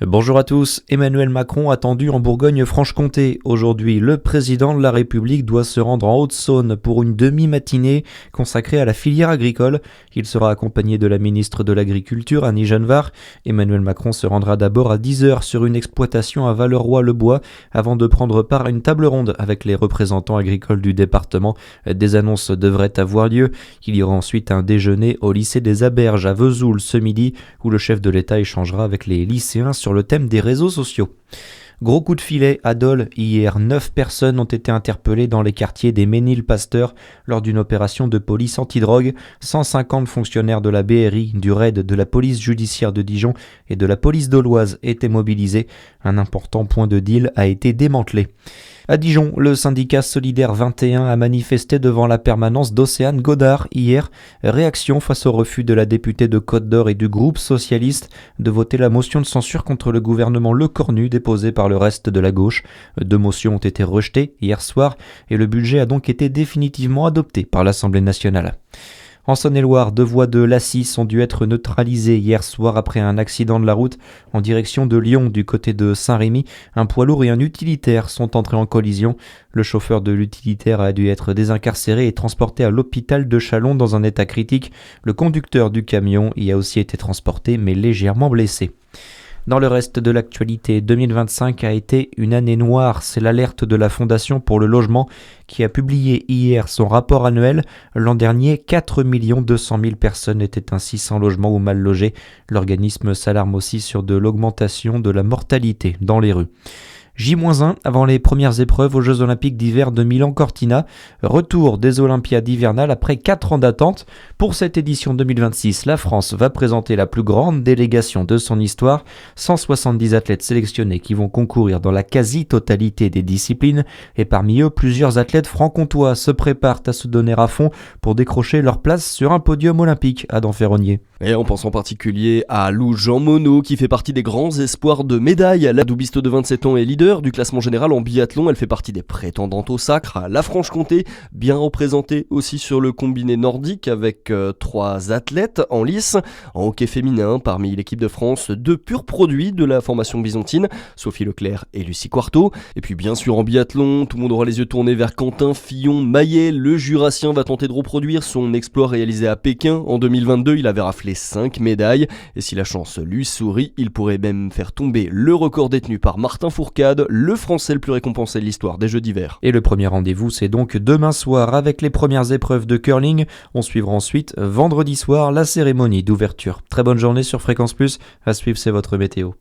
Bonjour à tous, Emmanuel Macron attendu en Bourgogne-Franche-Comté. Aujourd'hui, le président de la République doit se rendre en Haute-Saône pour une demi-matinée consacrée à la filière agricole. Il sera accompagné de la ministre de l'Agriculture, Annie Genevard. Emmanuel Macron se rendra d'abord à 10h sur une exploitation à Valleroy-le-Bois avant de prendre part à une table ronde avec les représentants agricoles du département. Des annonces devraient avoir lieu. Il y aura ensuite un déjeuner au lycée des Aberges à Vesoul ce midi où le chef de l'État échangera avec les lycéens sur le thème des réseaux sociaux. Gros coup de filet à Dole. Hier, 9 personnes ont été interpellées dans les quartiers des Ménil-Pasteur lors d'une opération de police antidrogue. 150 fonctionnaires de la BRI, du RAID, de la police judiciaire de Dijon et de la police doloise étaient mobilisés. Un important point de deal a été démantelé. À Dijon, le syndicat Solidaire 21 a manifesté devant la permanence d'Océane Godard hier. Réaction face au refus de la députée de Côte-d'Or et du groupe socialiste de voter la motion de censure contre le gouvernement Lecornu déposée par le reste de la gauche. 2 motions ont été rejetées hier soir et le budget a donc été définitivement adopté par l'Assemblée nationale. En Saône-et-Loire, 2 voies de l'A6 ont dû être neutralisées hier soir après un accident de la route en direction de Lyon du côté de Saint-Rémy. Un poids lourd et un utilitaire sont entrés en collision. Le chauffeur de l'utilitaire a dû être désincarcéré et transporté à l'hôpital de Châlons dans un état critique. Le conducteur du camion y a aussi été transporté mais légèrement blessé. Dans le reste de l'actualité, 2025 a été une année noire, c'est l'alerte de la Fondation pour le logement qui a publié hier son rapport annuel. L'an dernier, 4 200 000 personnes étaient ainsi sans logement ou mal logées. L'organisme s'alarme aussi sur de l'augmentation de la mortalité dans les rues. J-1 avant les premières épreuves aux Jeux Olympiques d'hiver de Milan-Cortina. Retour des Olympiades hivernales après 4 ans d'attente. Pour cette édition 2026, la France va présenter la plus grande délégation de son histoire. 170 athlètes sélectionnés qui vont concourir dans la quasi-totalité des disciplines. Et parmi eux, plusieurs athlètes franc-comtois se préparent à se donner à fond pour décrocher leur place sur un podium olympique. Adam Ferronnier. Et on pense en particulier à Lou Jean Monod qui fait partie des grands espoirs de médaille. La doubiste de 27 ans est leader du classement général en biathlon. Elle fait partie des prétendantes au sacre. La Franche-Comté, bien représentée aussi sur le combiné nordique avec 3 athlètes en lice. En hockey féminin, parmi l'équipe de France, 2 purs produits de la formation byzantine, Sophie Leclerc et Lucie Quarto. Et puis bien sûr en biathlon, tout le monde aura les yeux tournés vers Quentin Fillon-Maillet. Le Jurassien va tenter de reproduire son exploit réalisé à Pékin en 2022. Il avait raflé 5 médailles. Et si la chance lui sourit, il pourrait même faire tomber le record détenu par Martin Fourcade, le Français le plus récompensé de l'histoire des Jeux d'hiver. Et le premier rendez-vous, c'est donc demain soir avec les premières épreuves de curling. On suivra ensuite vendredi soir la cérémonie d'ouverture. Très bonne journée sur Fréquence Plus. À suivre, c'est votre météo.